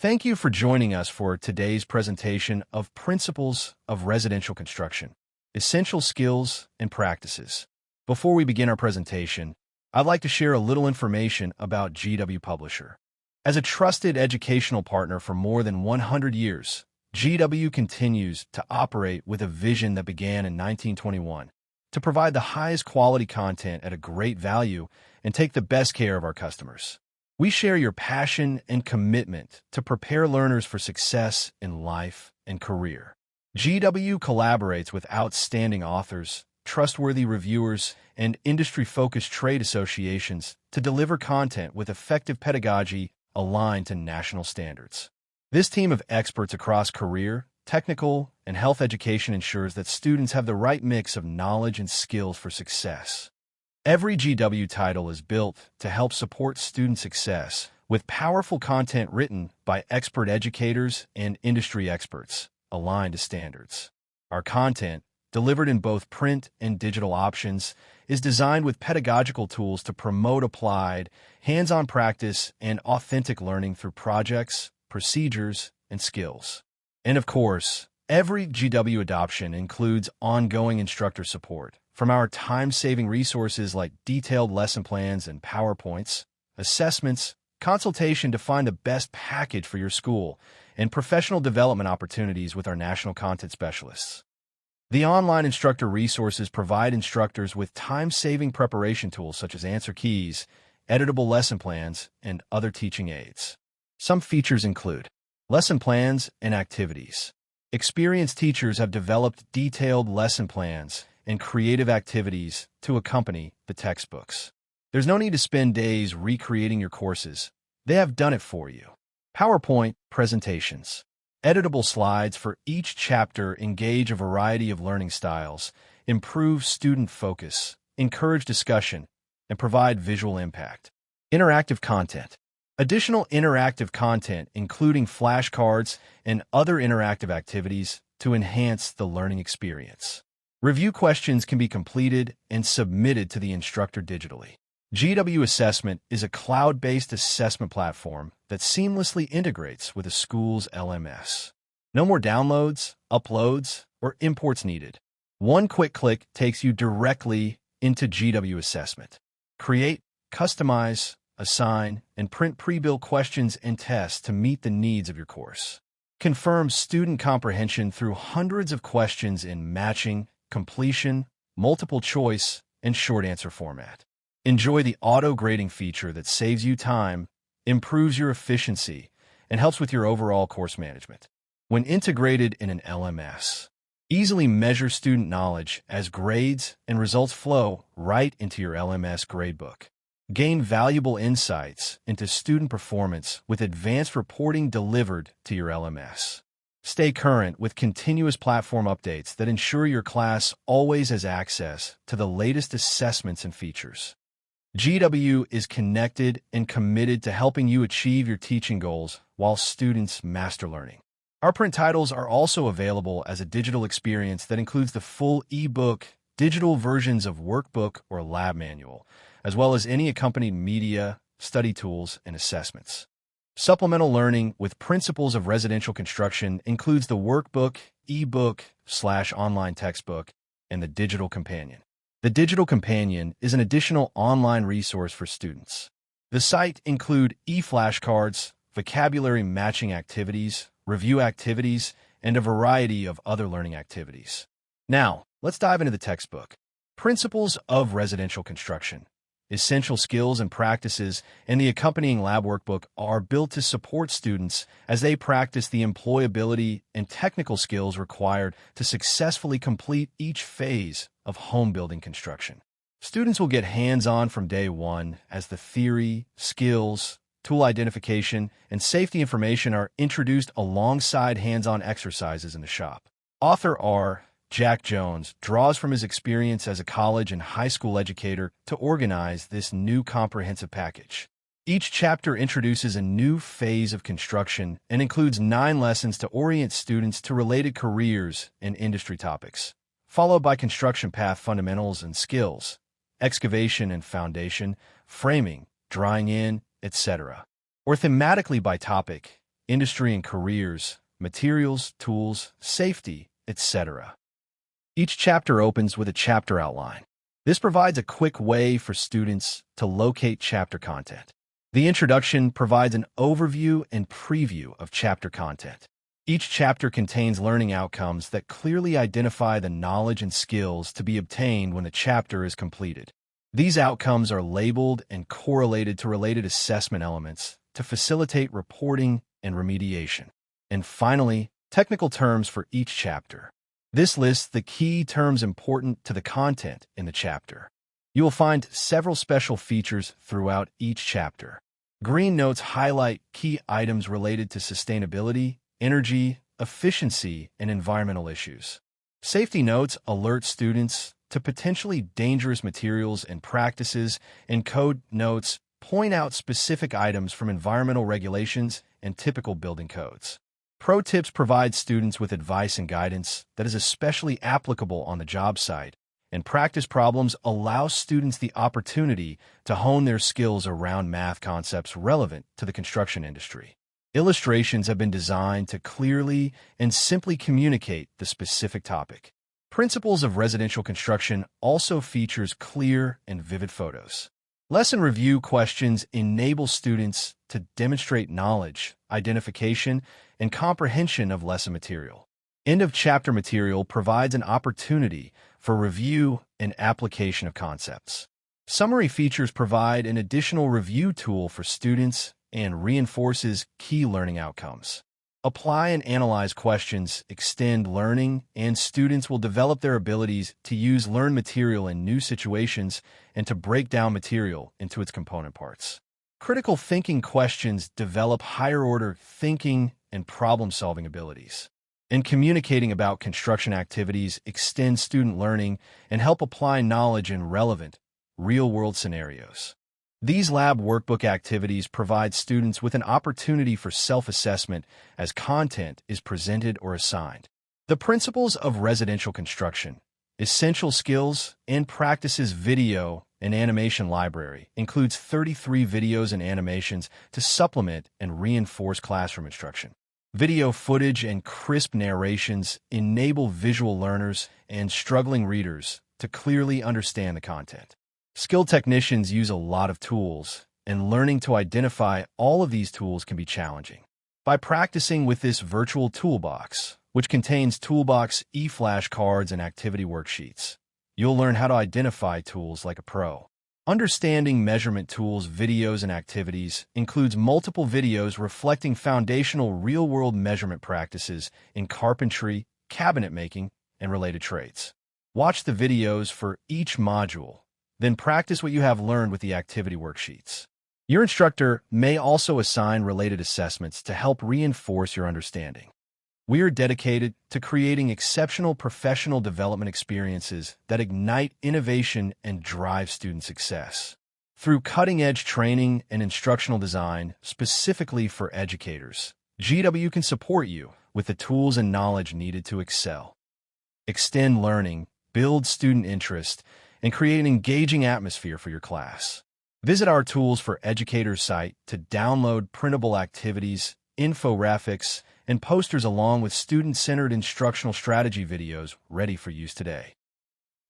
Thank you for joining us for today's presentation of Principles of Residential Construction, Essential Skills and Practices. Before we begin our presentation, I'd like to share a little information about GW Publisher. As a trusted educational partner for more than 100 years, GW continues to operate with a vision that began in 1921 to provide the highest quality content at a great value and take the best care of our customers. We share your passion and commitment to prepare learners for success in life and career. GW collaborates with outstanding authors, trustworthy reviewers, and industry-focused trade associations to deliver content with effective pedagogy aligned to national standards. This team of experts across career, technical, and health education ensures that students have the right mix of knowledge and skills for success. Every GW title is built to help support student success with powerful content written by expert educators and industry experts aligned to standards. Our content, delivered in both print and digital options, is designed with pedagogical tools to promote applied, hands-on practice and authentic learning through projects, procedures, and skills. And of course, every GW adoption includes ongoing instructor support, from our time-saving resources like detailed lesson plans and PowerPoints, assessments, consultation to find the best package for your school, and professional development opportunities with our national content specialists. The online instructor resources provide instructors with time-saving preparation tools such as answer keys, editable lesson plans, and other teaching aids. Some features include lesson plans and activities. Experienced teachers have developed detailed lesson plans and creative activities to accompany the textbooks. There's no need to spend days recreating your courses. They have done it for you. PowerPoint presentations. Editable slides for each chapter engage a variety of learning styles, improve student focus, encourage discussion, and provide visual impact. Interactive content. Additional interactive content, including flashcards and other interactive activities, to enhance the learning experience. Review questions can be completed and submitted to the instructor digitally. GW Assessment is a cloud-based assessment platform that seamlessly integrates with a school's LMS. No more downloads, uploads, or imports needed. One quick click takes you directly into GW Assessment. Create, customize, assign, and print pre-built questions and tests to meet the needs of your course. Confirm student comprehension through hundreds of questions in matching, completion, multiple choice, and short answer format. Enjoy the auto-grading feature that saves you time, improves your efficiency, and helps with your overall course management. When integrated in an LMS, easily measure student knowledge as grades and results flow right into your LMS gradebook. Gain valuable insights into student performance with advanced reporting delivered to your LMS. Stay current with continuous platform updates that ensure your class always has access to the latest assessments and features. GW is connected and committed to helping you achieve your teaching goals while students master learning. Our print titles are also available as a digital experience that includes the full ebook, digital versions of workbook or lab manual, as well as any accompanying media, study tools, and assessments. Supplemental learning with Principles of Residential Construction includes the workbook, ebook/online textbook, and the digital companion. The digital companion is an additional online resource for students. The site includes e-flashcards, vocabulary matching activities, review activities, and a variety of other learning activities. Now, let's dive into the textbook. Principles of Residential Construction, Essential Skills and Practices, and the accompanying lab workbook are built to support students as they practice the employability and technical skills required to successfully complete each phase of home building construction. Students will get hands-on from day one as the theory, skills, tool identification, and safety information are introduced alongside hands-on exercises in the shop. Author R. Jack Jones draws from his experience as a college and high school educator to organize this new comprehensive package. Each chapter introduces a new phase of construction and includes 9 lessons to orient students to related careers and industry topics, followed by construction path fundamentals and skills, excavation and foundation, framing, drying in, etc., or thematically by topic, industry and careers, materials, tools, safety, etc. Each chapter opens with a chapter outline. This provides a quick way for students to locate chapter content. The introduction provides an overview and preview of chapter content. Each chapter contains learning outcomes that clearly identify the knowledge and skills to be obtained when the chapter is completed. These outcomes are labeled and correlated to related assessment elements to facilitate reporting and remediation. And finally, technical terms for each chapter. This lists the key terms important to the content in the chapter. You will find several special features throughout each chapter. Green notes highlight key items related to sustainability, energy, efficiency, and environmental issues. Safety notes alert students to potentially dangerous materials and practices, and code notes point out specific items from environmental regulations and typical building codes. Pro tips provide students with advice and guidance that is especially applicable on the job site, and practice problems allow students the opportunity to hone their skills around math concepts relevant to the construction industry. Illustrations have been designed to clearly and simply communicate the specific topic. Principles of Residential Construction also features clear and vivid photos. Lesson review questions enable students to demonstrate knowledge, identification, and comprehension of lesson material. End-of-chapter material provides an opportunity for review and application of concepts. Summary features provide an additional review tool for students and reinforces key learning outcomes. Apply and analyze questions extend learning, and students will develop their abilities to use learned material in new situations and to break down material into its component parts. Critical thinking questions develop higher-order thinking and problem-solving abilities. And communicating about construction activities extend student learning and help apply knowledge in relevant, real-world scenarios. These lab workbook activities provide students with an opportunity for self-assessment as content is presented or assigned. The Principles of Residential Construction, Essential Skills and Practices video and animation library includes 33 videos and animations to supplement and reinforce classroom instruction. Video footage and crisp narrations enable visual learners and struggling readers to clearly understand the content. Skilled technicians use a lot of tools, and learning to identify all of these tools can be challenging. By practicing with this virtual toolbox, which contains toolbox e-flashcards and activity worksheets, you'll learn how to identify tools like a pro. Understanding measurement tools, videos, and activities includes multiple videos reflecting foundational real-world measurement practices in carpentry, cabinet making, and related trades. Watch the videos for each module, then practice what you have learned with the activity worksheets. Your instructor may also assign related assessments to help reinforce your understanding. We are dedicated to creating exceptional professional development experiences that ignite innovation and drive student success. Through cutting-edge training and instructional design specifically for educators, GW can support you with the tools and knowledge needed to excel. Extend learning, build student interest, and create an engaging atmosphere for your class. Visit our Tools for Educators site to download printable activities, infographics, and posters along with student-centered instructional strategy videos ready for use today.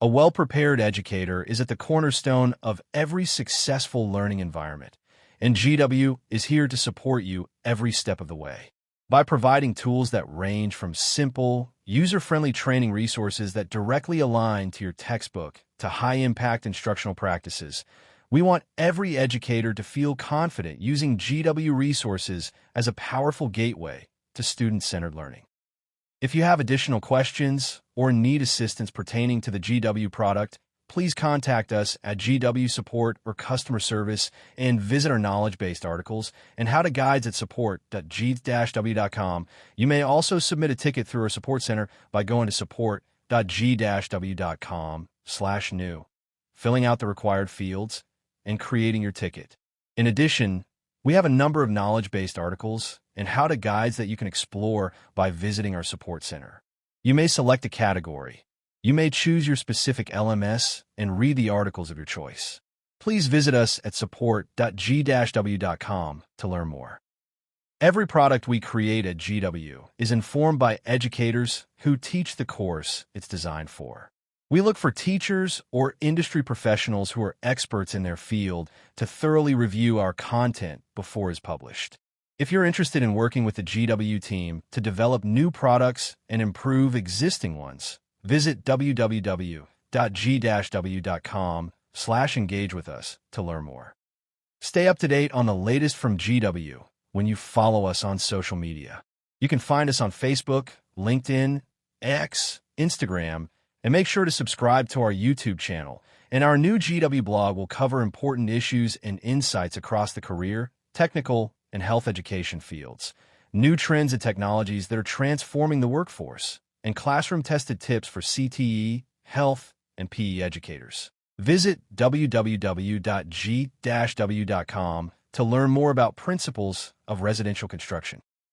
A well-prepared educator is at the cornerstone of every successful learning environment, and GW is here to support you every step of the way. By providing tools that range from simple, user-friendly training resources that directly align to your textbook to high-impact instructional practices, we want every educator to feel confident using GW resources as a powerful gateway to student-centered learning. If you have additional questions or need assistance pertaining to the GW product, please contact us at GW Support or Customer Service and visit our knowledge-based articles and how-to guides at support.g-w.com. You may also submit a ticket through our support center by going to support.g-w.com/new, filling out the required fields, and creating your ticket. In addition, we have a number of knowledge-based articles and how-to guides that you can explore by visiting our support center. You may select a category. You may choose your specific LMS and read the articles of your choice. Please visit us at support.g-w.com to learn more. Every product we create at GW is informed by educators who teach the course it's designed for. We look for teachers or industry professionals who are experts in their field to thoroughly review our content before it's published. If you're interested in working with the GW team to develop new products and improve existing ones, visit www.g-w.com/engage with us to learn more. Stay up to date on the latest from GW when you follow us on social media. You can find us on Facebook, LinkedIn, X, Instagram, and make sure to subscribe to our YouTube channel. And our new GW blog will cover important issues and insights across the career, technical, and health education fields, new trends and technologies that are transforming the workforce, and classroom-tested tips for CTE, health, and PE educators. Visit www.g-w.com to learn more about principles of residential construction.